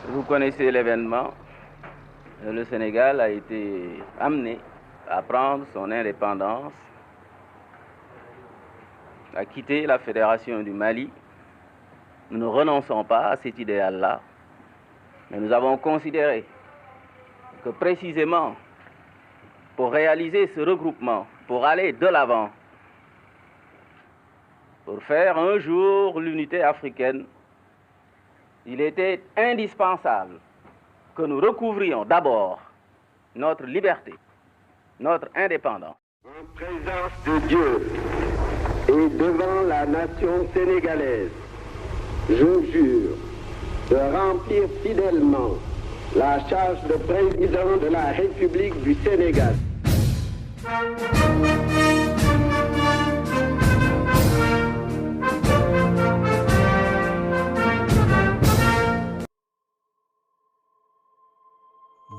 Vous connaissez l'événement. Le Sénégal a été amené à prendre son indépendance, à quitter la Fédération du Mali. Nous ne renonçons pas à cet idéal-là, mais nous avons considéré que précisément pour réaliser ce regroupement, pour aller de l'avant, pour faire un jour l'unité africaine, il était indispensable que nous recouvrions d'abord notre liberté, notre indépendance. En présence de Dieu et devant la nation sénégalaise, je jure de remplir fidèlement la charge de président de la République du Sénégal.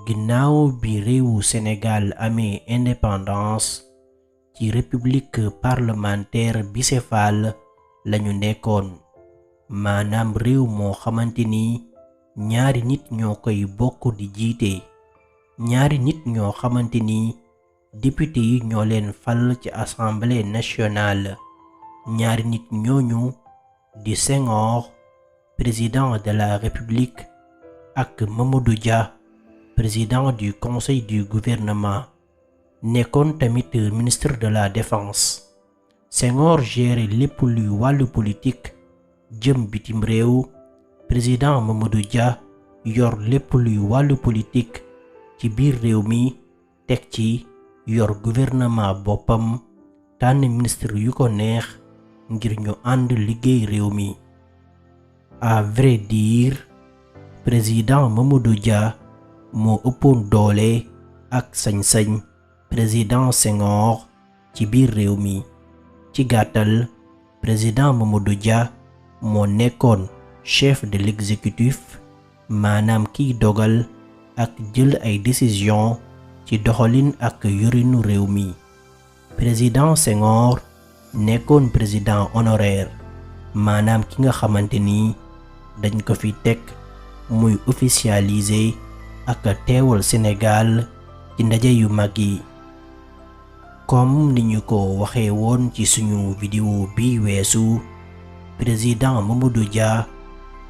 ginnaaw bi réewu Sénégal amee indépendance ci république parlementaire bicéphale lañu nekkoon maanaam réew moo xamante ni ñaari nit ñoo koy bokk di jiite ñaari nit ñoo xamante ni député yi ñoo leen fal ci assemblée nationale ñaari nit ñooñu di Senghor président de la république ak Mamadou Dia président du conseil du gouvernement nekkoon tamit ministre de la défense. Senghor géré lépp luy wàllu politique jëm bitim réew, président Mamadou Dia yor lépp luy wàllu politique ci biir réew mi teg ci yor gouvernement boppam tànn ministre yu ko neex ngir ñu ànd liggéey réew mi. À vrai dire, président Mamadou Dia moo ëppoon doole ak sañ-sañ président Senghor ci biir réew mi. ci gàttal, président Mamadou Dia moo nekkoon chef de l'exécutif maanaam kiy dogal ak jël ay décision ci doxalin ak yorinu réew mi. président Senghor nekkoon président honoraire maanaam ki nga xamante ni dañ ko fi teg muy officialiser ak teewal Sénégal ci ndaje yu mag yi. comme ni ñu ko waxee woon ci suñu vidéo bi weesu, président Mamadou Dia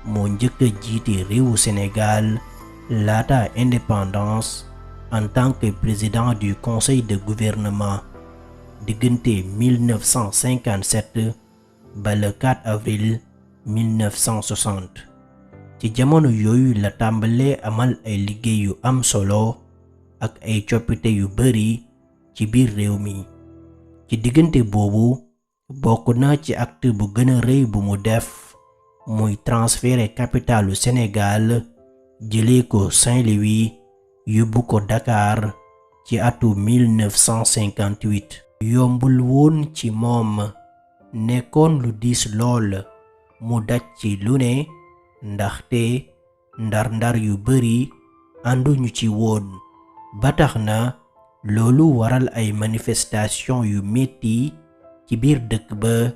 moo njëkk a jiite réewu Sénégal laata indépendance en tant que président du conseil de gouvernement diggante 1957 ba le 4 avril 1960. ci jamono yooyu la tàmbalee amal ay liggéey yu am solo ak ay coppite yu bari ci biir réew mi. ci diggante boobu bokk na ci acte bu gën a rëy bu mu def muy transférer capitalu Sénégal jëlee ko Saint-Louis yóbbu ko Dakar ci atu 1958. yombul woon ci moom, nekkoon lu diis lool mu daj ci lu ne ndaxte ndar-ndar yu bari ànduñu ci woon ba tax na loolu waral ay manifestation yu metti ci biir dëkk ba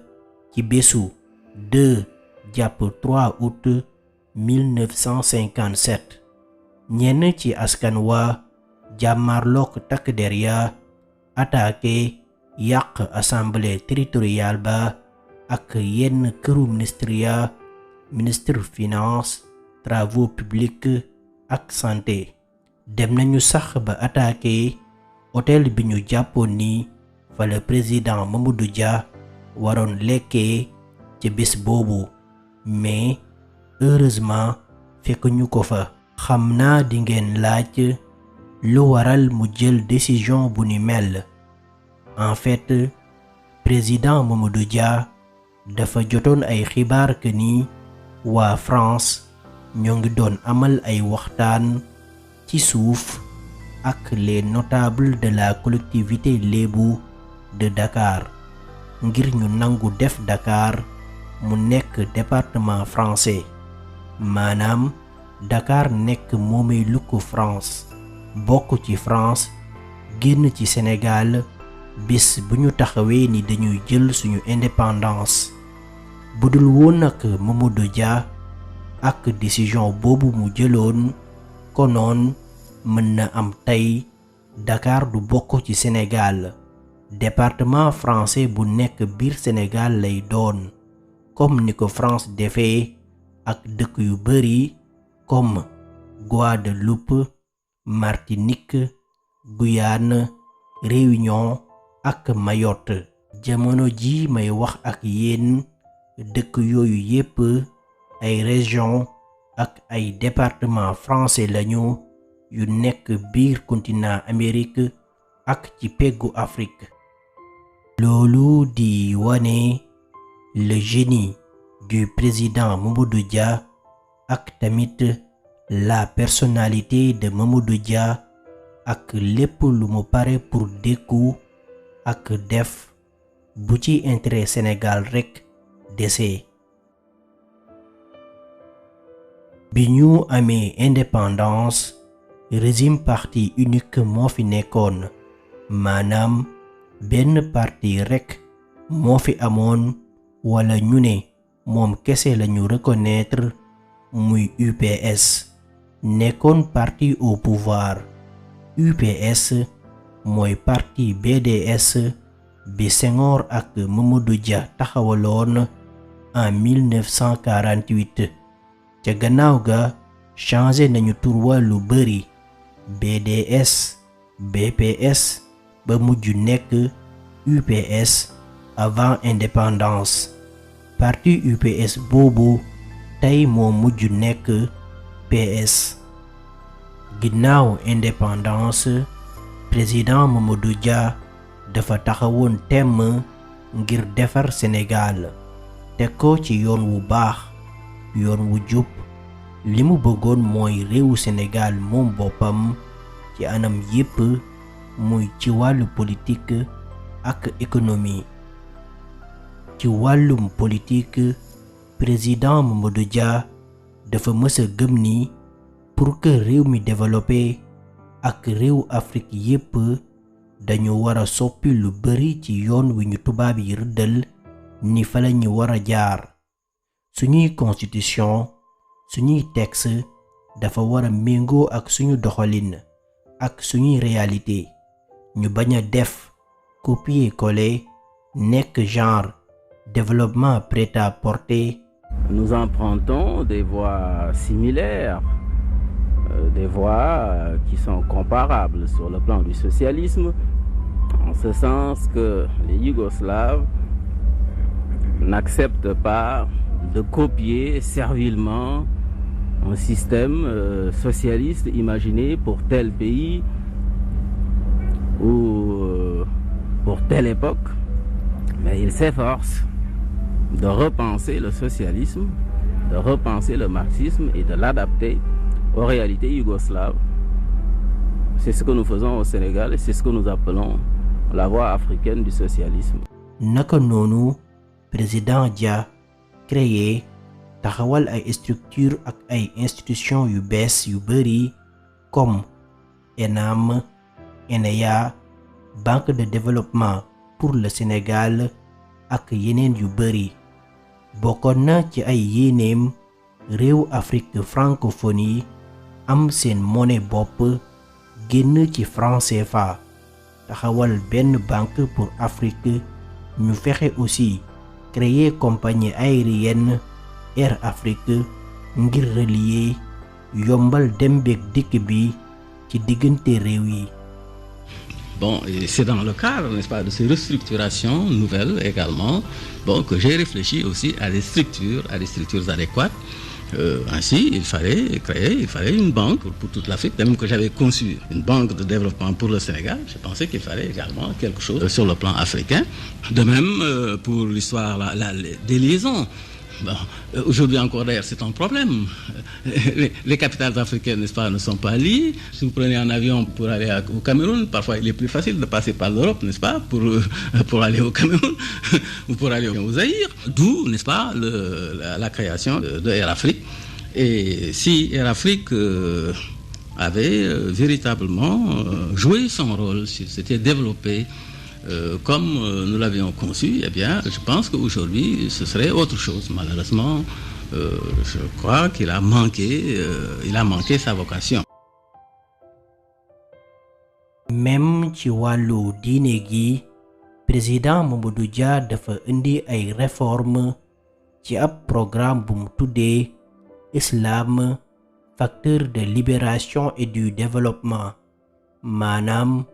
ci bésu 2 jàpp 3 août 1957. ñenn ci askan wa jàmmarlook takk der ya attaqué yàq assemblée territoriale ba ak yenn këru ministre ya, ministre finance, travaux publics ak santé. dem nañu sax ba attaqué hôtel bi ñu jàppoon ni fa le président Mamadou Dia waroon lekkee ci bés boobu, mais heureusement fekk ñu ko fa. xam naa di ngeen laaj lu waral mu jël décision bu ni mel. en fait, président Mamadou Dia dafa jotoon ay xibaar que ni waa France ñoo ngi doon amal ay waxtaan ci suuf ak les notables de la collectivité lébu de Dakar ngir ñu nangu def Dakar mu nekk département français, maanaam Dakar nekk moomeelu ko France, bokk ci France, génn ci Sénégal bis bu ñu taxawee ni dañuy jël suñu indépendance. budul woon ak Mamadou Dia ak décision boobu mu jëloon konoon mën na am tey Dakar du bokk ci Sénégal département français bu nekk biir Sénégal lay doon comme ni ko France defee ak dëkk yu bari comme Guadeloupe Martinique Guyane Réunion ak Mayotte jamono ji may wax ak yéen dëkk yooyu yépp ay région ak ay département français lañu yu nekk biir continent Amérique ak ci peggu Afrique loolu di wane le génie du président Mamadou Dia ak tamit la personnalité de Mamadou Dia ak lépp lu mu pare pour dékku ak def bu ci intérêt Sénégal rekk dese. bi ñu amee indépendance régime parti unique moo fi nekkoon maanaam benn parti rekk moo fi amoon wala ñu ne moom kese lañu reconnaître muy UPS nekkoon parti au pouvoir UPS mooy parti BDS bi Senghor ak Mamadou Dia taxawaloon en 1948 ca gannaaw ga changé nañu tur wa lu bari BDS BPS ba mujj nekk UPS avant indépendance parti UPS boobu tey moo mujj nekk PS ginnaaw indépendance président Mamadou Dia dafa taxawoon temm ngir defar Sénégal teg ko ci yoon wu baax yoon wu jub li mu bëggoon mooy réewu Sénégal moom boppam ci anam yépp muy ci wàllu politique ak économie ci wàllum politique président Mamadou Dia dafa mës a gëm ni pour que réew mi développé ak réew Afrique yépp dañu war a soppi lu bari ci yoon wi ñu tubaab yi rëddal ni fa la ñu war a jaar suñuy constitution suñuy texte dafa war a méngoo ak suñu doxalin ak suñuy réalité ñu bañ a def copier-coller nekk genre développement prêt-à-porter. Nous empruntons des voies similaires, des voies qui sont comparables sur le plan du socialisme, en ce sens que les Yougoslaves n'acceptent pas de copier servilement un système socialiste imaginé pour tel pays ou pour telle époque, mais ils s'efforcent de repenser le socialisme, de repenser le marxisme et de l'adapter aux réalités yougoslaves. C'est ce que nous faisons au Sénégal et c'est ce que nous appelons la voie africaine du socialisme. Naka noonu président Dia créé taxawal ay structure ak ay institutions yu bees yu bari comme ENAM, ENEA, Banque de développement pour le Sénégal ak yeneen yu bari bokkoon na ci ay yéeneem réew Afrique francophonie am seen monnaie bopp génn ci franc CFA taxawal benn banque pour Afrique ñu fexe aussi créer compagnie aérienne Air Afrique ngir relier yombal dem beeg dikk bi ci diggante réew yi. Bon, et c'est dans le cadre, n'est-ce pas, de ces restructurations nouvelles également, bon, que j'ai réfléchi aussi à des structures adéquates. Ainsi, il fallait une banque pour toute l'Afrique, de même que j'avais conçu une banque de développement pour le Sénégal. Je pensais qu'il fallait également quelque chose sur le plan africain. De même, pour l'histoire, des liaisons. Bon, aujourd'hui encore d'ailleurs c'est un problème. Les capitales africaines, n'est-ce pas, ne sont pas liées. Si vous prenez un avion pour aller au Cameroun, parfois il est plus facile de passer par l'Europe, n'est-ce pas, pour aller au Cameroun ou pour aller au Zaïre. D'où, n'est-ce pas, la création de Air Afrique. Et si Air Afrique avait véritablement joué son rôle, s'il s'était développé comme nous l'avions conçu, eh bien, je pense qu'aujourd'hui, ce serait autre chose. Malheureusement, je crois qu'il a manqué sa vocation. Même ci wàllu diine gi président Mamadou Dia dafa indi ay réforme ci ab programme bu mu tuddee Islam facteur de libération et du développement maanaam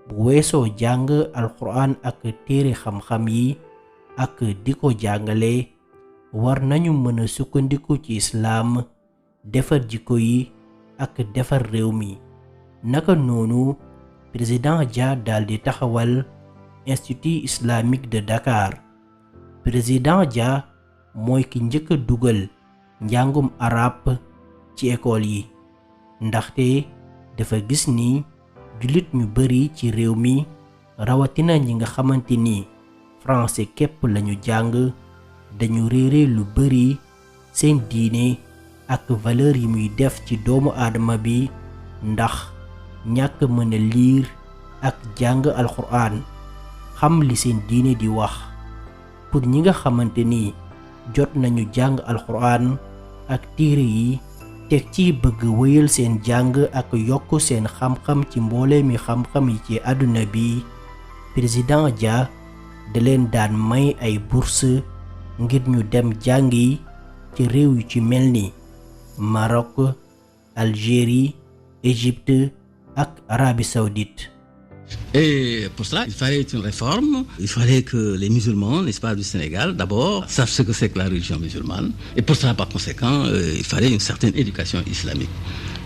bu weesoo jàng alxuraan ak téere xam-xam yi ak di ko jàngale war nañu mën a sukkandiku ci islam defar jikko yi ak defar réew mi naka noonu président Dia daldi taxawal institut islamique de Dakar président Dia mooy ki njëkk a dugal njàngum arab ci école yi ndaxte dafa gis ni jullit ñu bari ci réew mi rawatina ñi nga xamante ni français képp lañu jàng dañu réere lu bari seen diine ak valeur yi muy def ci doomu aadama bi ndax ñàkk mën a liir ak jàng alxuraan xam li seen diine di wax pour ñi nga xamante ni jot nañu jàng alxuraan ak téere yi teg ci bëgg wéyal seen jàng ak yokk seen xam-xam ci mbooleemi xam-xam yi ci àdduna bi président Dia da leen daan may ay bourse ngir ñu dem jàngi ci réew yu ci mel ni Maroc, Algérie, Égypte ak Arabie Saoudite. Et pour cela, il fallait une réforme. Il fallait que les musulmans, n'est-ce pas, du Sénégal, d'abord, sachent ce que c'est que la religion musulmane. Et pour cela, par conséquent, il fallait une certaine éducation islamique.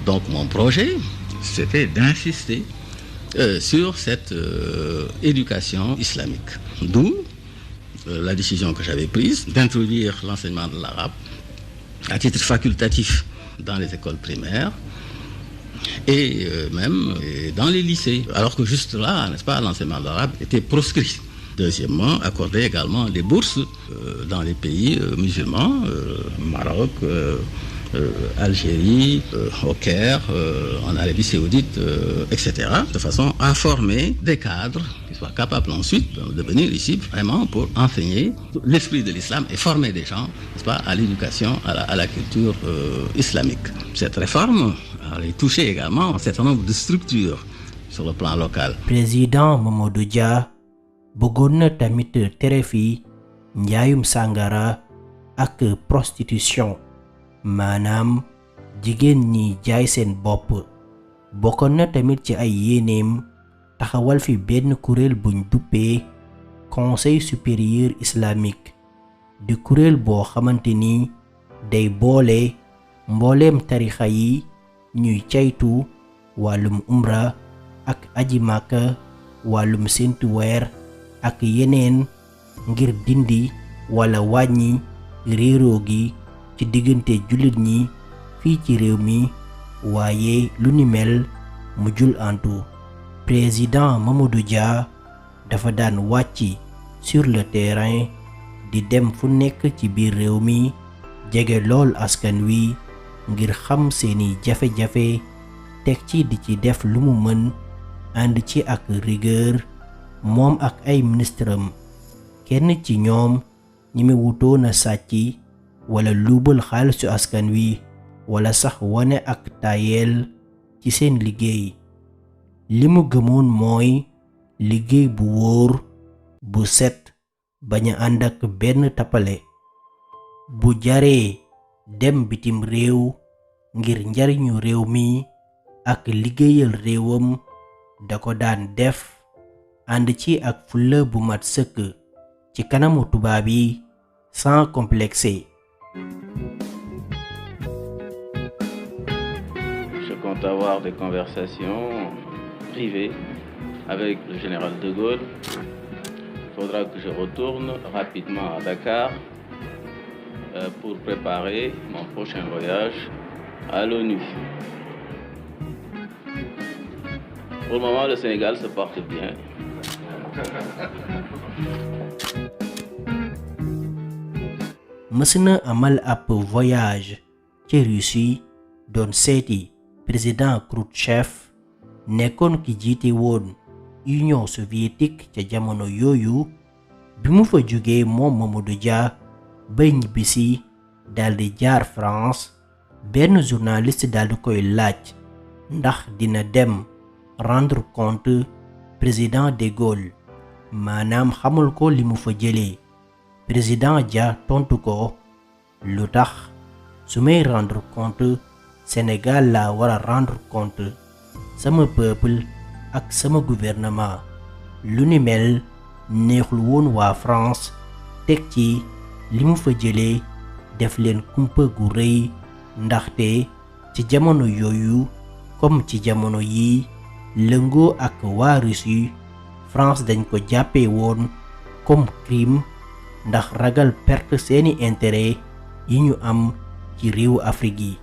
Donc, mon projet, c'était d'insister sur cette éducation islamique. D'où la décision que j'avais prise d'introduire l'enseignement de l'arabe à titre facultatif dans les écoles primaires et même dans les lycées, alors que juste là, n'est-ce pas, l'enseignement de l'arabe était proscrit. Deuxièmement, accorder également des bourses dans les pays musulmans, Maroc, Algérie, au Caire, en Arabie Saoudite, etc., de façon à former des cadres qui soient capables ensuite de venir ici vraiment pour enseigner l'esprit de l'islam et former des gens, n'est-ce pas, à l'éducation, à la culture islamique. Cette réforme allait toucher également un certain nombre de structures sur le plan local. Président Mamadou Dia bëggoon na tamit tere fi njaayum sàngara ak prostitution maanaam jigéen ñi jaay seen bopp bokkoon na tamit ci ay yéeneem taxawal fi benn kuréel buñ duppee conseil supérieur islamique di kuréel boo xamante ni day boole mbooleem tarixa yi ñuy caytu wàllum umra ak aji màkka wàllum séntu weer ak yeneen ngir dindi wala wàññi réeroo gi ci diggante jullit ñi fii ci réew mi waaye lu ni mel mujjul antu président Mamadou Dia dafa daan wàcc sur le terrain di dem fu nekk ci biir réew mi jege lool askan wi ngir xam seeni jafe-jafe teg ci di ci def lu mu mën ànd ci ak rigueur moom ak ay ministram kenn ci ñoom ñi mi wutoon a sàcc wala luubal xaalisu askan wi wala sax wane ak tayel ci seen liggéey li mu gëmoon mooy liggéey bu wóor bu set bañ a ànd ak benn tappale bu jaree dem bitim réew ngir njariñu réew mi ak liggéeyal réewam da ko daan def ànd ci ak fulla bu mat sëkk ci kanamu tubaab yi sans complexer. Je compte avoir des conversations privées avec le général de Gaulle. Il faudra que je retourne rapidement à Dakar pour préparer mon prochain voyage à l'ONU. Pour le moment, le Sénégal se porte bien. mës na amal ab voyage ci Russie doon seeti président Khrouchtchev nekkoon ki jiite woon Union soviétique ca jamono yooyu bi mu fa jógee moom Mamadou Dia bay ñibbisi daldi jaar France benn journaliste daldi koy laaj ndax dina dem rendre compte président de Gaulle maanaam xamul ko li mu fa jëlee. Président Dia tontu ko lu tax su may rendre compte Sénégal laa war a rendre compte sama peuple ak sama gouvernement. lu ni mel neexul woon waa France teg ci li mu fa jëlee def leen kumpa gu rëy ndaxte ci jamono yooyu comme ci jamono yi lëngoo ak waa Russie France dañ ko jàppee woon comme crime ndax ragal perte seeni intérêt yi ñu am ci réewu Afrique yi.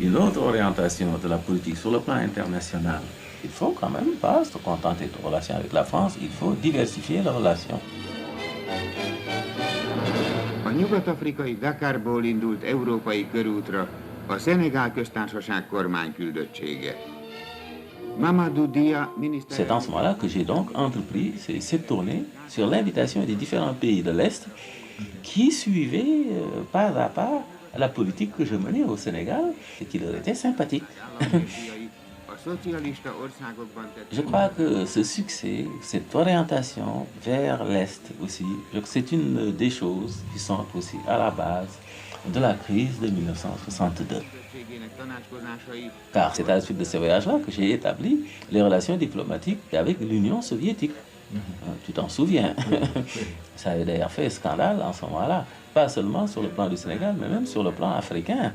Une autre orientation de la politique sur le plan international, il faut quand même pas se contenter de relations avec la France, il faut diversifier les relations. A nyugat-afrikai Dakarból indult európai körútra a Szenegál köztársaság kormányküldöttsége. C'est dans ce moment-là que j'ai donc entrepris cette tournée sur l'invitation des différents pays de l'Est qui suivaient pas à pas la politique que je menais au Sénégal et qui leur était sympathique. Je crois que ce succès, cette orientation vers l'Est aussi, c'est une des choses qui sont aussi à la base de la crise de 1962. Car c'est à la suite de ces voyages-là que j'ai établi les relations diplomatiques avec l'Union soviétique. Tu t'en souviens. Ça avait d'ailleurs fait scandale en ce moment-là, pas seulement sur le plan du Sénégal, mais même sur le plan africain.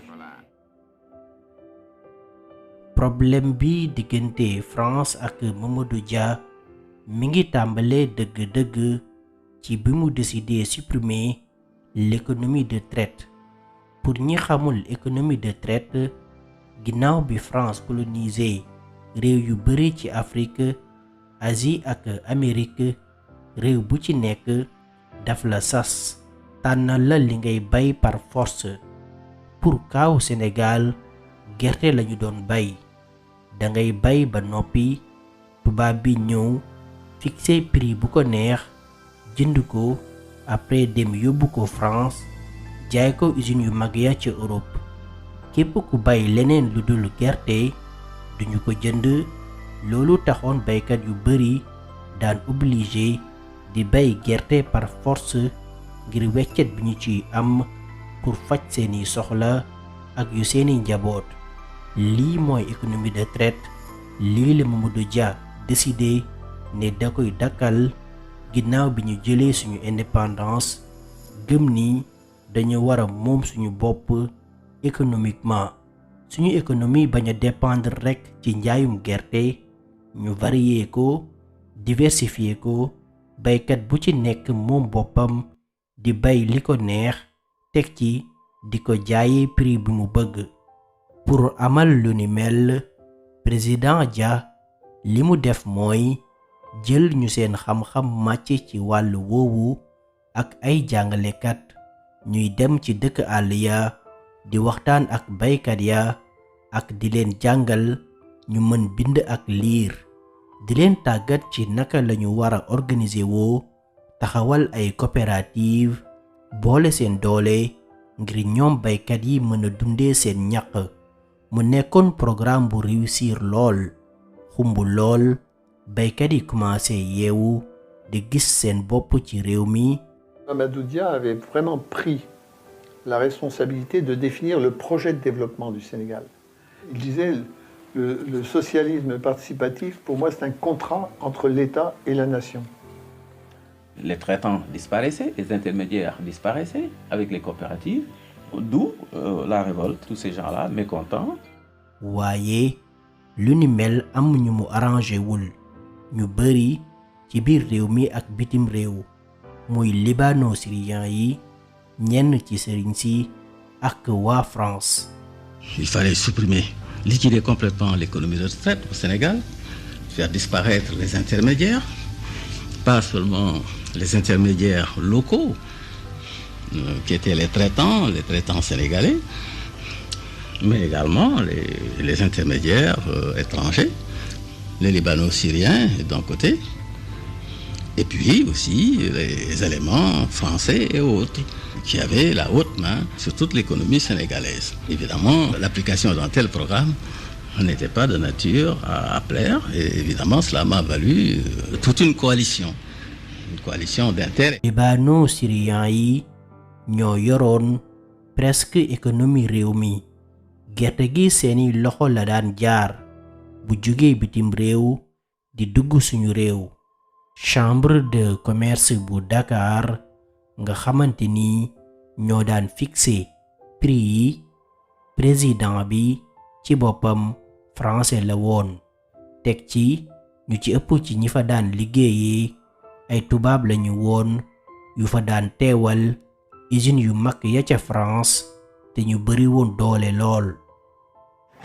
Problème bi diggante France ak Mamadou Dia mi ngi tàmbalee dëgg-dëgg ci bi mu décidé supprimer l'économie de traite. Pour ñi xamul économie de traite, ginnaaw bi France colonisé réew yu bari ci Afrique, Asie ak Amérique, réew bu ci nekk daf la sas tànnal la li ngay bay par force. Pour kaaw Sénégal, gerte lañu doon bay. Da ngay bay ba noppi, tubaab bi ñëw fixé prix bu ko neex, jënd ko, après dem yóbbu ko France, jaay ko usine yu mag ya ca Europe. Képp ku bay leneen lu dul gerte duñu ko jënd. Loolu taxoon baykat yu bari daan obligé di bay gerte par force ngir weccet bi ñu ci am pour faj seeni soxla ak yu seeni njaboot. Lii mooy économie de traite. Lii la Mamadou Dia décidé ne da koy dakkal ginnaaw bi ñu jëlee suñu indépendance, gëm ni dañu war a moom suñu bopp économiquement. Suñu économie bañ a dépendre rekk ci njaayum gerte, ñu varier ko, diversifier ko, baykat bu ci nekk moom boppam di bay li ko neex, teg ci di ko jaayee prix bi mu bëgg. Pour amal lu ni mel, président Dia li mu def mooy jël ñu seen xam-xam màcc ci wàllu woowu ak ay jàngalekat ñuy dem ci dëkk àll ya di waxtaan ak baykat ya ak di leen jàngal ñu mën bind ak liir, di leen tàggat ci naka lañu war a organiser woo, taxawal ay coopérative, boole seen doole ngir ñoom baykat yi mën a dundee seen ñaq. Mu nekkoon programme bu réussir lool, xumb lool, baykat yi commencé yeewu di gis seen bopp ci réew mi. Mamadou Dia avait vraiment pris la responsabilité de définir le projet de développement du Sénégal. Il disait le socialisme participatif, pour moi, c'est un contrat entre l'État et la nation. Les traitants disparaissaient, les intermédiaires disparaissaient avec les coopératives. D'où la révolte, tous ces gens-là mécontents. Waaye lu ni mel am ñu mu arrangé wul ñu bari ci biir réew mi ak bitim réew, muy libano-syrien yi, ñenn ci sëriñ si ak waa France. Il fallait supprimer, liquider complètement l'économie de traite au Sénégal, faire disparaître les intermédiaires, pas seulement les intermédiaires locaux, qui étaient les traitants sénégalais, mais également les intermédiaires étrangers, les libano-syriens d'un côté, et puis aussi les éléments français et autres qui avait la haute main sur toute l'économie sénégalaise. Évidemment, l'application d'un tel programme n'était pas de nature à plaire, et évidemment, cela m'a valu toute une coalition d'intérêts. Libano Syriens yi ñoo yoroon presque économie réew mi gerte gi seeni loxo la daan jaar bu jógee bitim réew di dugg suñu réew. Chambre de commerce bu Dakar nga xamante ni ñoo daan fixé prix yi, président bi ci boppam français la woon. teg ci ñu ci ëpp ci ñi fa daan liggéeyee ay tubaab lañu woon yu fa daan teewal usine yu mag ya ca France te ñu bari woon doole lool.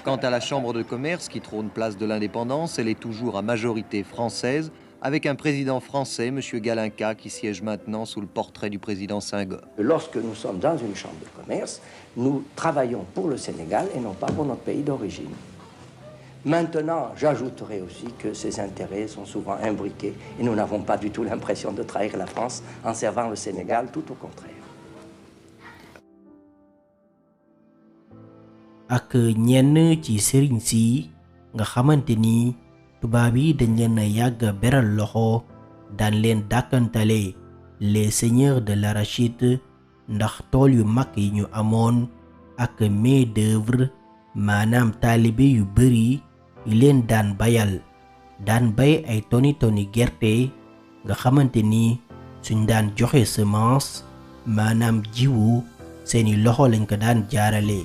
Quant à la Chambre de commerce qui trône place de l'indépendance, elle est toujours à majorité française, avec un président français, M. Galinka, qui siège maintenant sous le portrait du président Senghor. Lorsque nous sommes dans une chambre de commerce, nous travaillons pour le Sénégal et non pas pour notre pays d'origine. Maintenant, j'ajouterai aussi que ces intérêts sont souvent imbriqués et nous n'avons pas du tout l'impression de trahir la France en servant le Sénégal, tout au contraire. ak ñenn ci sëriñ si nga xamante ni tubaab yi dañ leen a yàgg beral loxo daan leen dàkkantale les seigneurs de l'arachide ndax tool yu mag yi ñu amoon ak main d'œuvre maanaam taalibe yu bari yi leen daan bayal daan bay ay toni gerte nga xamante ni suñ daan joxe semence maanaam jiwu seeni loxo lañ ko daan jaarale.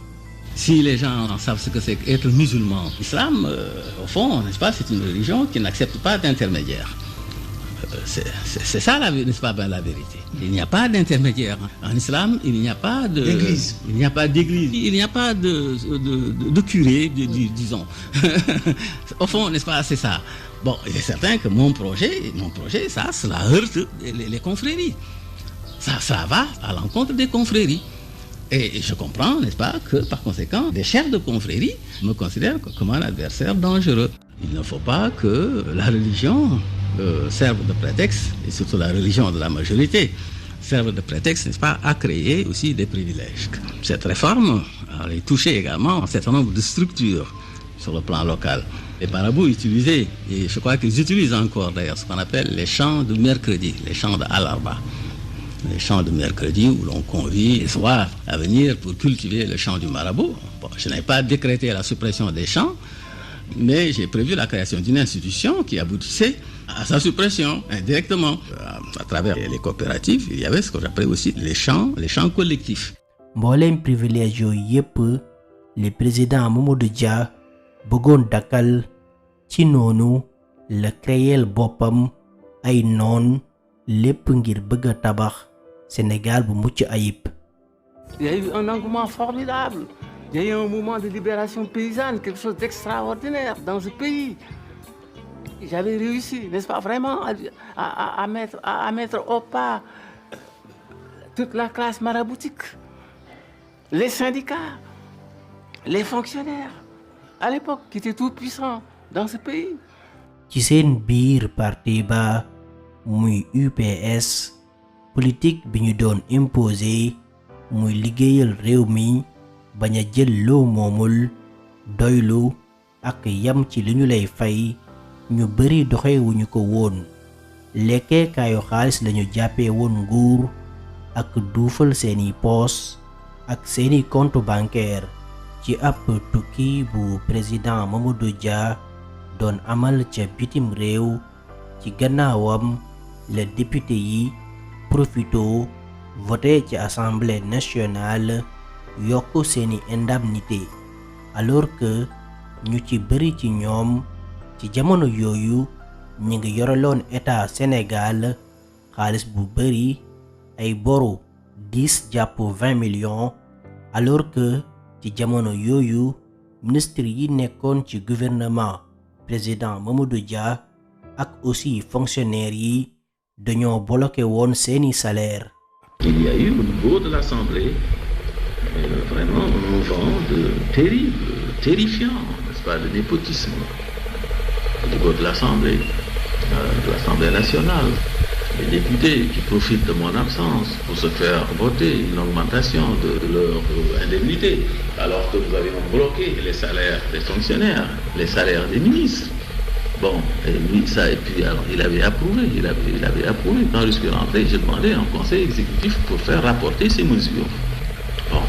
Si les gens savent ce que c'est qu'être musulman, l'islam, au fond, n'est-ce pas, c'est une religion qui n'accepte pas d'intermédiaire. C'est ça, n'est-ce pas, la vérité. Il n'y a pas d'intermédiaire. En islam, il n'y a pas d'église. Il n'y a pas d'église. Il n'y a pas de curé, disons. Au fond, n'est-ce pas, c'est ça. Bon, il est certain que mon projet, ça, cela heurte les confréries. Ça va à l'encontre des confréries. Et je comprends, n'est-ce pas, que par conséquent, des chefs de confrérie me considèrent comme un adversaire dangereux. Il ne faut pas que la religion serve de prétexte, et surtout la religion de la majorité, serve de prétexte, n'est-ce pas, à créer aussi des privilèges. Cette réforme allait toucher également un certain nombre de structures sur le plan local. Les marabouts utilisaient, et je crois qu'ils utilisent encore d'ailleurs, ce qu'on appelle les chants de mercredi, les chants de Al-Arba. Les chants de mercredi où l'on convie les soirs à venir pour cultiver le chant du marabout. Bon, je n'ai pas décrété la suppression des chants, mais j'ai prévu la création d'une institution qui aboutissait à sa suppression indirectement. À travers les coopératives, il y avait ce que j'appelais aussi les chants collectifs. Mboolem privilège yooyu yépp le président Mamadou Dia bëggoon dakkal ci noonu la créer boppam ay noon lépp ngir bëgg a tabax Sénégal bu mucc ayib. Il y a eu un engouement formidable. Il y a eu un mouvement de libération paysanne, quelque chose d'extraordinaire dans ce pays. J'avais réussi, n'est-ce pas, vraiment à mettre au pas toute la classe maraboutique, les syndicats, les fonctionnaires, à l'époque, qui étaient tout puissants dans ce pays. Ci seen biir parti ba muy UPS politique bi ñu doon imposer muy liggéeyal réew mi bañ a jël loo moomul doylu ak yam ci li ñu lay fay ñu bari doxewuñu ko woon lekkee kaayu xaalis lañu jàppee woon nguur ak duufal seeni poos ak seeni compte bancaire ci ab tukki bu président Mamadou Dia doon amal ca bitim réew ci gannaawam les députés yi profito voté ci assemblée nationale yokk seeni indemnité alors que ñu ci bari ci ñoom ci jamono yooyu ñi ngi yoraloon état Sénégal xaalis bu bari ay boru 10 jàpp 20 millions alors que ci jamono yooyu ministre yi nekkoon ci gouvernement président Mamadou Dia ak aussi fonctionnaires yi dañoo bloqué woon seeni salaire. Il y a eu au niveau de l'Assemblée vraiment un mouvement terrible, terrifiant, n'est-ce pas, de népotisme au niveau de l'Assemblée nationale. les députés qui profitent de mon absence pour se faire voter une augmentation de leur indemnité, alors que nous avions bloqué les salaires des fonctionnaires, les salaires des ministres. Bon, et lui, ça, et puis alors, il avait approuvé. Quand je suis rentré, j'ai demandé un conseil exécutif pour faire rapporter ces mesures. Bon.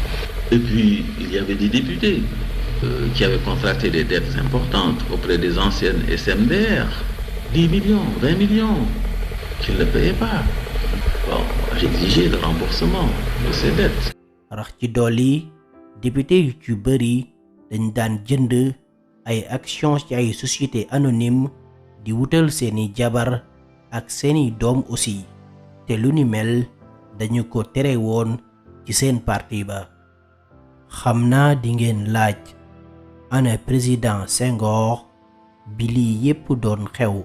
Et puis, il y avait des députés qui avaient contracté des dettes importantes auprès des anciennes SMDR, 10 millions, 20 millions, qu'ils ne payaient pas. Bon, j'exigeais le remboursement de ces dettes. rax ci dolli député yu ci bëri dañ daan jënd ay actions ci ay société anonyme di wutal seeni jabar ak seeni doom aussi te lu ni mel dañu ko tere woon ci seen parti ba. xam naa di ngeen laaj ana président Senghor bi lii yépp doon xew.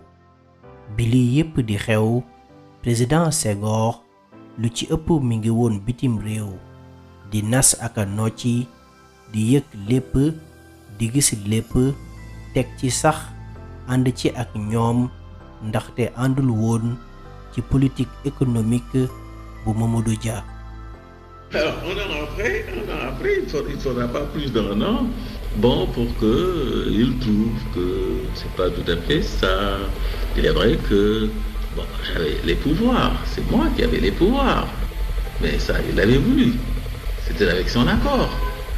bi lii yépp di xew président Senghor lu ci ëpp mi ngi woon bitim réew di nas ak a nocci di yëg lépp di gis lépp teg ci sax ànd ci ak ñoom ndaxte àndul woon ci politique économique bu Mamadou Dia. Alors, un an après, il faudra pas plus d'un an, bon, pour qu'il trouve que c'est pas tout à fait ça. Il est vrai que, bon, j'avais les pouvoirs, c'est moi qui avais les pouvoirs, mais ça, il l'avait voulu. C'était avec son accord,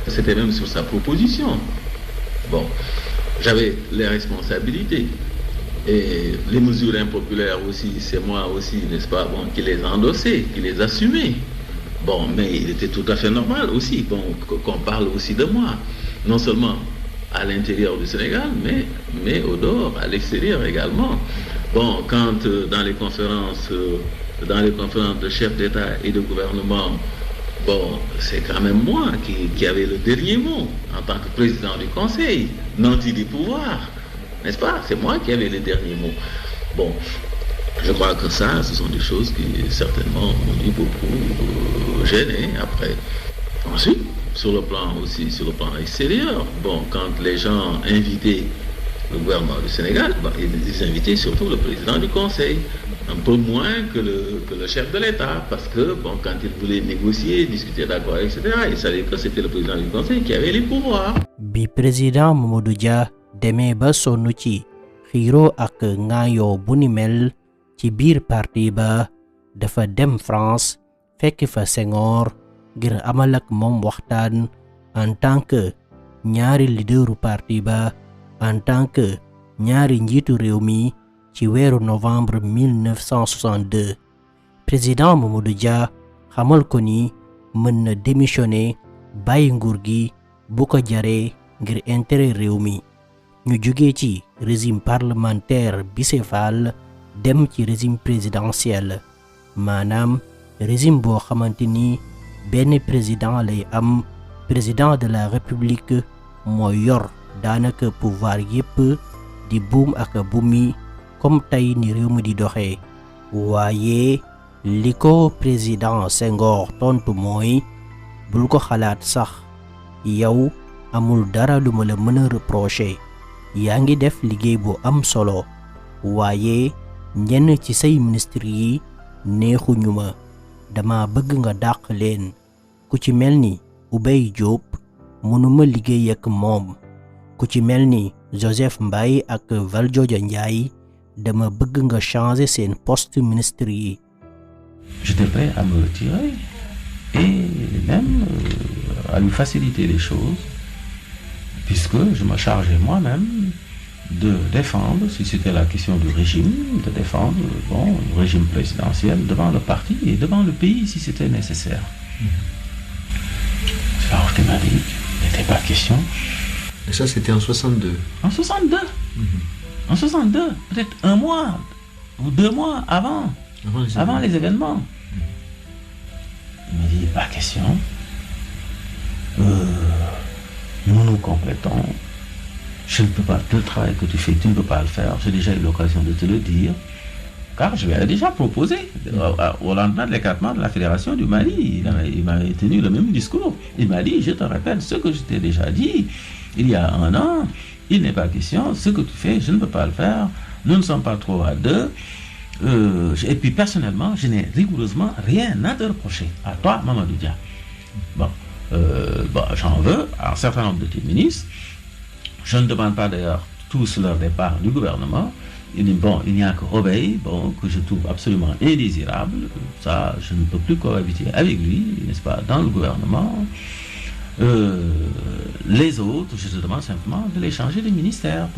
c'était même sur sa proposition. Bon, j'avais les responsabilités. Et les mesures impopulaires aussi, c'est moi aussi, n'est-ce pas, bon, qui les endossais, qui les assumais. Bon, mais il était tout à fait normal aussi bon, qu'on parle aussi de moi. Non seulement à l'intérieur du Sénégal, mais au dehors, à l'extérieur également. Bon, quand dans les conférences de chefs d'État et de gouvernement, bon, c'est quand même moi qui avait le dernier mot en tant que président du Conseil, nanti du pouvoir. N'est-ce pas? C'est moi qui avais le dernier mot. Bon, je crois que ça, ce sont des choses qui certainement m'ont dû beaucoup gêner après. Ensuite, sur le plan extérieur, bon, quand les gens invitaient le gouvernement du Sénégal, bon, ils invitaient surtout le président du Conseil, un peu moins que le chef de l'État, parce que bon, quand ils voulaient négocier, discuter d'accord, etc., ils savaient que c'était le président du Conseil qui avait les pouvoirs. Bi président Mamadou Dia demee ba sonn ci xiiroo ak ŋaayoo bu ni mel ci biir parti ba dafa dem France fekk fa Senghor ngir amal ak moom waxtaan en tant que ñaari leaderu parti ba en tant que ñaari njiitu réew mi ci weeru novembre 1962 président Mamadou Dia xamal ko ni mën na démissionner bàyyi nguur gi bu ko jaree ngir intérêt réew mi ñu jógee ci régime parlementaire bicéphale dem ci régime présidentiel maanaam régime boo xamante ni benn président lay am président de la république moo yor daanaka pouvoir yépp di buum ak bumi comme tey ni réew mi di doxee waaye li ko président Senghor tontu mooy bul ko xalaat sax yow amul dara lu ma la mën a reprocher yaa ngi def liggéey bu am solo waaye ñenn ci say ministre yi neexuñu ma dama bëgg nga dàq leen ku ci mel ni Oubey Diop mënuma liggéey ak moom ku ci mel ni Joseph Mbaye ak Valdiodio Ndiaye dama bëgg nga changer seen poste ministre yi. J'étais prêt à me retirer et même à lui faciliter les choses puisque je me chargeais moi-même de défendre, si c'était la question du régime, de défendre bon, le régime présidentiel devant le parti et devant le pays si c'était nécessaire. Alors tu m'as dit, il n'était pas question. Et ça c'était en 62. En 62 En 62, peut-être un mois ou 2 mois avant les événements. Il m'a dit, pas question. Nous complétons. Je ne peux pas, le travail que tu fais, tu ne peux pas le faire. J'ai déjà eu l'occasion de te le dire. Car je lui avais déjà proposé, au lendemain de l'écartement de la Fédération du Mali, il m'avait tenu le même discours. Il m'a dit, je te répète ce que je t'ai déjà dit il y a 1 an, il n'est pas question, ce que tu fais, je ne peux pas le faire, nous ne sommes pas trop à 2, Et puis personnellement, je n'ai rigoureusement rien à te reprocher à toi, Mamadou Dia. Bon, j'en veux à un certain nombre de tes ministres. Je ne demande pas d'ailleurs tous leur départ du gouvernement. Il n'y a que Robey, que je trouve absolument indésirable. Ça, je ne peux plus cohabiter avec lui, n'est-ce pas, dans le gouvernement. Les autres, je te demande simplement de les changer de ministère.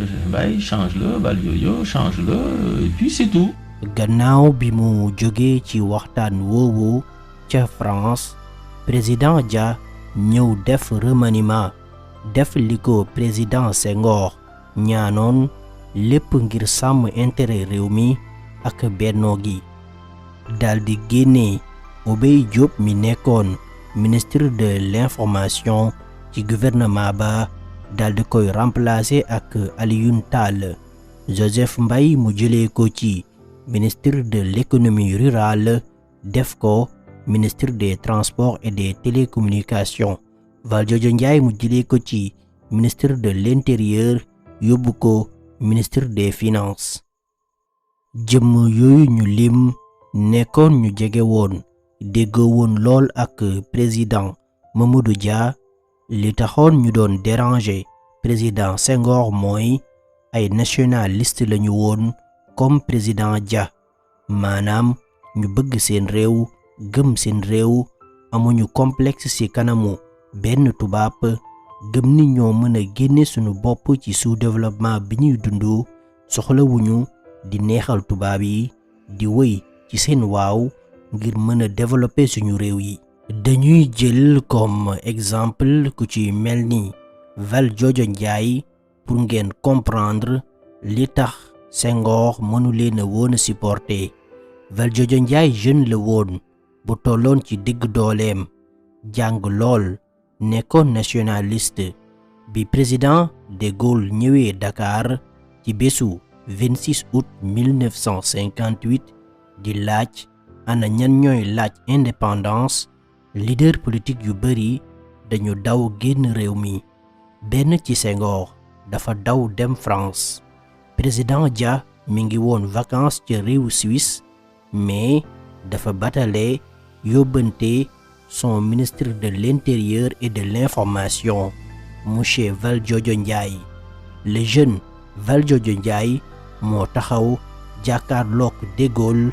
Change-le, Valdiodio, change-le, et puis c'est tout. Gannaaw bi mu jógee ci waxtaan woowu ca France, président Dia ñëw def remaniement, def li ko président Senghor ñaanoon, lépp ngir sàmm intérêt réew mi ak bennoo gi. daldi génne Obey Diop mi nekkoon ministre de l'information ci gouvernement ba, daldi koy remplacer ak Alioune Tall. Joseph Mbaye mu jëlee ko ci ministre de l'économie rurale def ko ministre des transports et des télécommunications. Valdiodio Ndiaye mu jëlee ko ci ministre de l'intérieur yóbbu ko ministre des finances. jëmm yooyu ñu lim nekkoon ñu jege woon déggoo woon lool ak président Mamadou Dia. li taxoon ñu doon déranger président Senghor mooy ay nationaliste lañu woon comme président Dia, maanaam ñu bëgg seen réew, gëm seen réew, amuñu complexe ci kanamu benn tubaab, gëm ni ñoo mën a génne suñu bopp ci sous-développement bi ñuy dund, soxlawuñu di neexal tubaab yi, di wëy ci seen waaw ngir mën a développer suñu réew yi. dañuy jël comme exemple ku ci mel ni Valdiodio Ndiaye pour ngeen comprendre li tax Senghor mënu leen a woon a supporter. Valdiodio Ndiaye jeune la woon bu tolloon ci digg dooleem, jàng lool, nekkoon nationaliste. bi président de Gaulle ñëwee Dakar ci bésu 26 août 1958 di laaj ana ñan ñooy laaj indépendance, leader politique yu bari dañu daw génn réew mi. benn ci Senghor dafa daw dem France. président Dia mi ngi woon vacances ci réewu Suisse, mais dafa batale yóbbante son ministre de l'intérieur et de l'information, monsieur Valdiodio Ndiaye. le jeune Valdiodio Ndiaye moo taxaw jàkkaarloog de Gaulle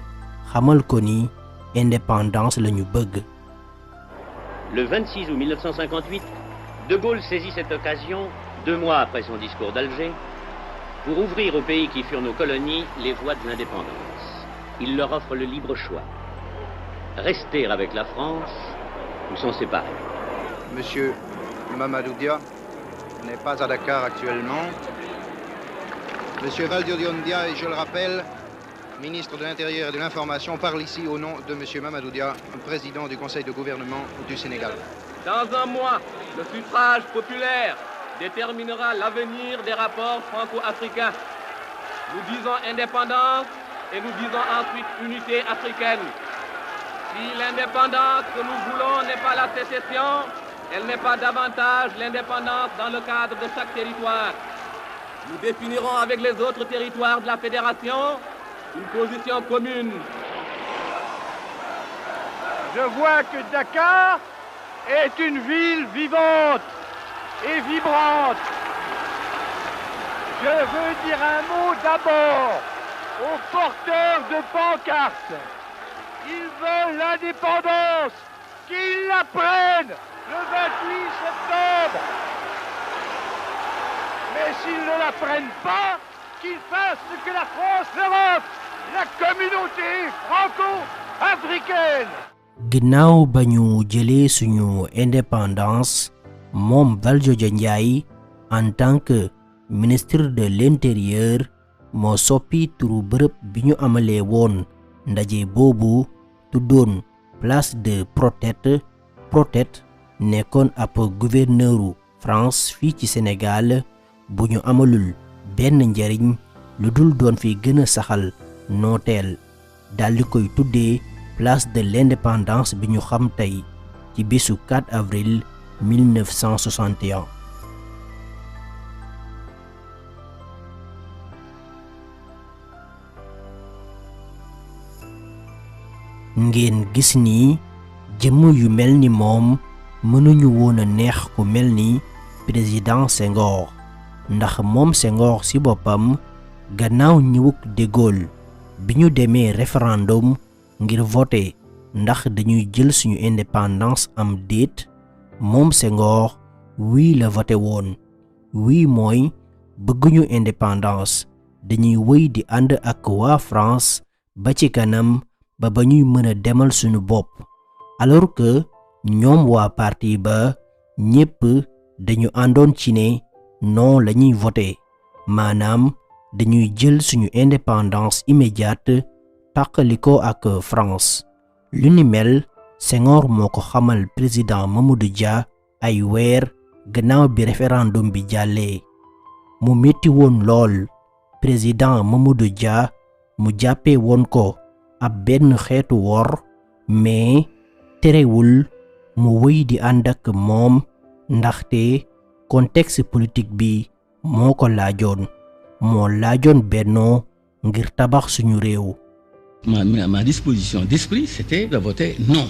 xamal ko ni indépendance lañu bëgg. Le 26 août 1958, De Gaulle saisit cette occasion, 2 mois après son discours d'Alger, pour ouvrir aux pays qui furent nos colonies les voies de l'indépendance. Il leur offre le libre choix. Rester avec la France ou s'en séparer. Monsieur Mamadou Dia n'est pas à Dakar actuellement. Monsieur Valdiodio Ndiaye, je le rappelle, ministre de l'Intérieur et de l'Information, parle ici au nom de monsieur Mamadou Dia, président du Conseil de gouvernement du Sénégal. Dans un mois, le suffrage populaire déterminera l'avenir des rapports franco-africains. Nous disons indépendance et nous disons ensuite unité africaine. Si l'indépendance que nous voulons n'est pas la sécession, elle n'est pas davantage l'indépendance dans le cadre de chaque territoire. Nous définirons avec les autres territoires de la Fédération une position commune. Je vois que Dakar est une ville vivante et vibrante. Je veux dire un mot d'abord aux porteurs de pancartes. Ils veulent l'indépendance, qu'ils la prennent le 28 septembre. Mais s'ils ne la prennent pas, qu'ils fassent ce que la France leur offre, la communauté franco-africaine. ginnaaw ba ñu jëlee suñu indépendance, moom Valdiodio Ndiaye en tant que ministre de l'intérieur moo soppi turu bërëb bi ñu amalee woon ndaje boobu tuddoon place de Protet nekkoon ab gouverneuru France fii ci Sénégal bu ñu amalul benn njariñ lu dul doon fi gën a saxal nooteel, daldi koy tuddee place de l'indépendance bi ñu xam tey ci bésu 4 avril 1961. ngeen gis ni jëmm yu mel ni moom mënuñu woon a neex ku mel ni président Senghor ndax moom Senghor ci boppam gannaaw ñëwuk de Gaulle bi ñu demee référendum ngir voter ndax dañuy jël suñu indépendance am déet moom Senghor oui la voté woon oui mooy bëgguñu indépendance dañuy wëy di ànd ak waa France ba ci kanam ba ñuy mën a demal suñu bopp alors que ñoom waa parti ba ñépp dañu àndoon ci ne non lañuy voté maanaam dañuy jël suñu indépendance immédiate tàqaliko ak France lu ni mel Senghor moo ko xamal président Mamadou Dia ay weer gannaaw bi référendum bi jàllee mu metti woon lool président Mamadou Dia mu jàppee woon ko ab benn xeetu wor mais terewul mu wëy di ànd ak moom ndaxte contexte politique bi moo ko laajoon bennoo ngir tabax suñu réew. Ma disposition d'esprit, c'était de voter non.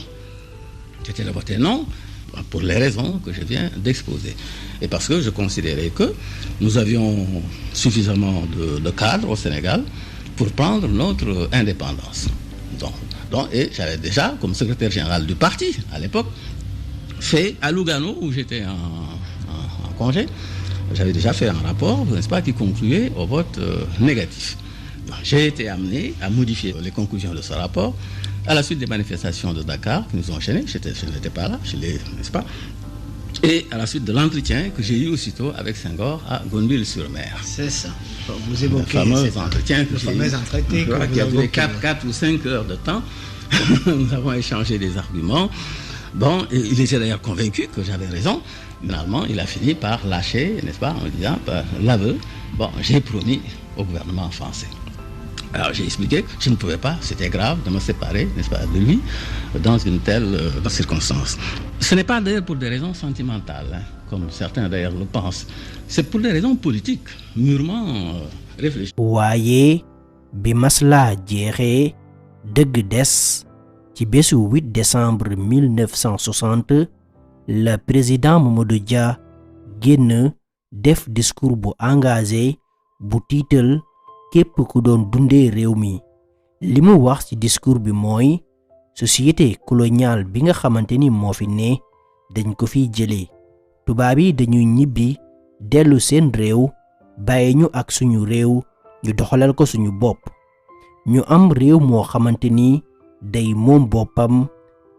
C'était de voter non pour les raisons que je viens d'exposer. Et parce que je considérais que nous avions suffisamment de cadres au Sénégal pour prendre notre indépendance. Et j'avais déjà, comme secrétaire général du parti à l'époque, fait à Lugano, où j'étais en congé, j'avais déjà fait un rapport, n'est-ce pas, qui concluait au vote négatif. J'ai été amené à modifier les conclusions de ce rapport à la suite des manifestations de Dakar qui nous ont enchaînés. Je n'étais pas là, n'est-ce pas? Et à la suite de l'entretien que j'ai eu aussitôt avec Senghor à Gonville-sur-Mer. C'est ça. Vous évoquez le fameux entretien que j'ai eu, qui a duré 4 ou 5 heures de temps. Nous avons échangé des arguments. Bon, il était d'ailleurs convaincu que j'avais raison. Finalement, il a fini par lâcher, n'est-ce pas, en disant, par l'aveu, bon, j'ai promis au gouvernement français. Alors j'ai expliqué que je ne pouvais pas, c'était grave de me séparer, n'est-ce pas, de lui dans une telle circonstance. Ce n'est pas d'ailleurs pour des raisons sentimentales, hein, comme certains d'ailleurs le pensent. C'est pour des raisons politiques, mûrement réfléchies. waaye bi masla jeexee dëgg des ci bésu 8 décembre 1960 le président Mamadou Dia génn def discours bu engagé bu tiital képp ku doon dundee réew mi li mu wax ci discours bi mooy société coloniale bi nga xamante ni moo fi ne dañ ko fiy jëlee tubaab yi dañuy ñibbi dellu seen réew bàyyi ñu ak suñu réew ñu doxalal ko suñu bopp ñu am réew moo xamante ni day moom boppam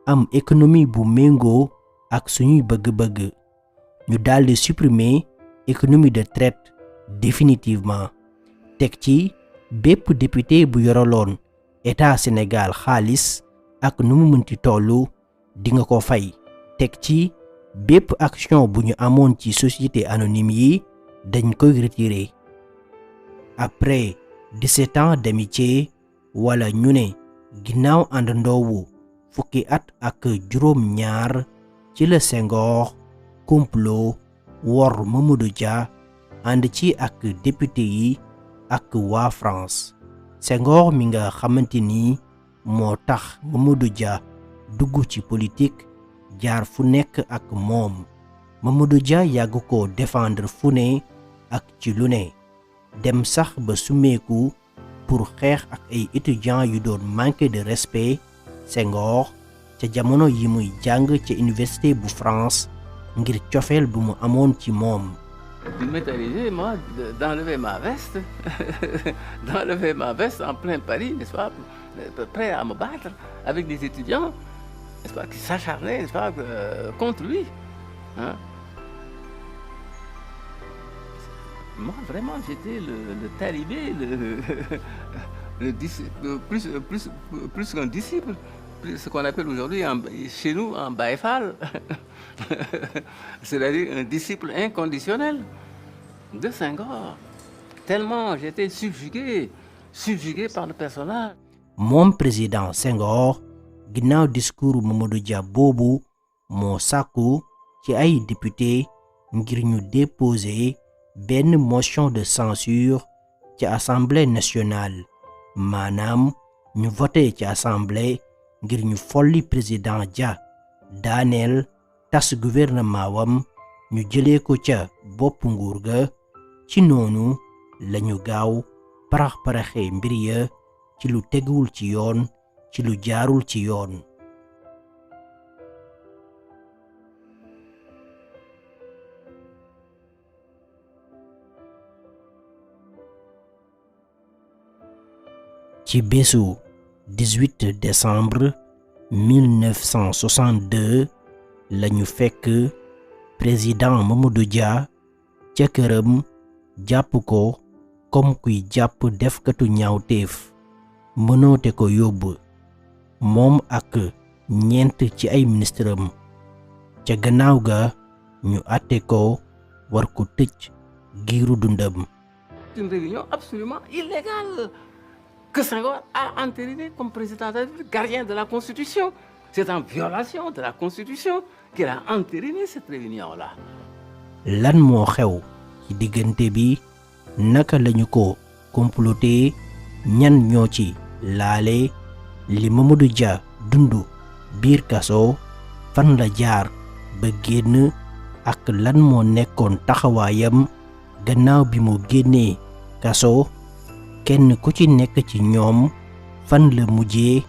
am économie bu méngoo ak suñuy bëgg-bëgg ñu daldi supprimer économie de traite définitivement teg ci bépp député bu yoraloon état Sénégal xaalis ak nu mu mënti tollu di nga ko fay teg ci bépp action bu ñu amoon ci société anonyme yi dañ koy retirer après 17 ans d'amitié wala ñu ne ginnaaw àndandoowu fukki at ak juróom ñaar ci la Senghor complot wor Mamadou Dia ànd ci ak député yi ak waa France Senghor mi nga xamante ni moo tax Mamadou Dia dugg ci politique jaar fu nekk ak moom Mamadou Dia yàgg ko défendre fu ne ak ci lu ne dem sax ba sumeeku pour xeex ak ay étudiants yu doon manquer de respect Senghor ca jamono yi muy jàng ca université bu France ngir cofeel bu mu amoon ci moom. Il m'est arrivé, moi, d'enlever ma veste, en plein Paris, n'est-ce pas, prêt à me battre avec des étudiants, n'est-ce pas, qui s'acharnaient, n'est-ce pas, contre lui. Hein? Moi, vraiment, j'étais le talibé, plus qu'un disciple, ce qu'on appelle aujourd'hui chez nous un baïfal, c'est-à-dire un disciple inconditionnel de Senghor. Tellement j'étais subjugué par le personnage. Mon président Senghor, ginnaaw discours Mamadou Dia boobu moo sàkku ci ay député ngir ñu déposer benn motion de censure ci assemblée nationale maanaam ñu voté ci assemblée ngir ñu folli président Dia daaneel tas gouvernement wam ñu jëlee ko ca bopp nguur ga ci noonu lañu gaaw parax-paraxee mbir ya ci lu teguwul ci yoon ci lu jaarul ci yoon. ci bésu 18 décembre 1962 lañu fekk président Mamadou Dia ca këram jàpp ko comme kuy jàpp defkatu ñaawteef mënoote ko yóbbu moom ak ñeent ci ay ministram ca gannaaw ga ñu àtte ko war ko tëj giiru dundam. Une réunion absolument illégale que Senghor a entériné comme président de la République, gardien de la Constitution. C'est en violation de la Constitution qu'il a entériné cette réunion-là. Lan moo xew ci diggante bi naka lañu ko comploté ñan ñoo ci laale li Mamadou Dia dundu biir kaso fan la jaar ba génn ak lan moo nekkoon taxawaayam gannaaw bi mu génnee kaso kenn ku ci nekk ci ñoom fan la mujjee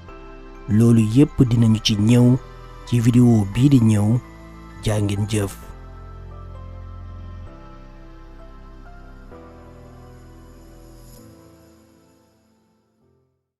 loolu yépp dinañu ci ñëw ci vidéo bii di ñëw jaa ngeen jëf.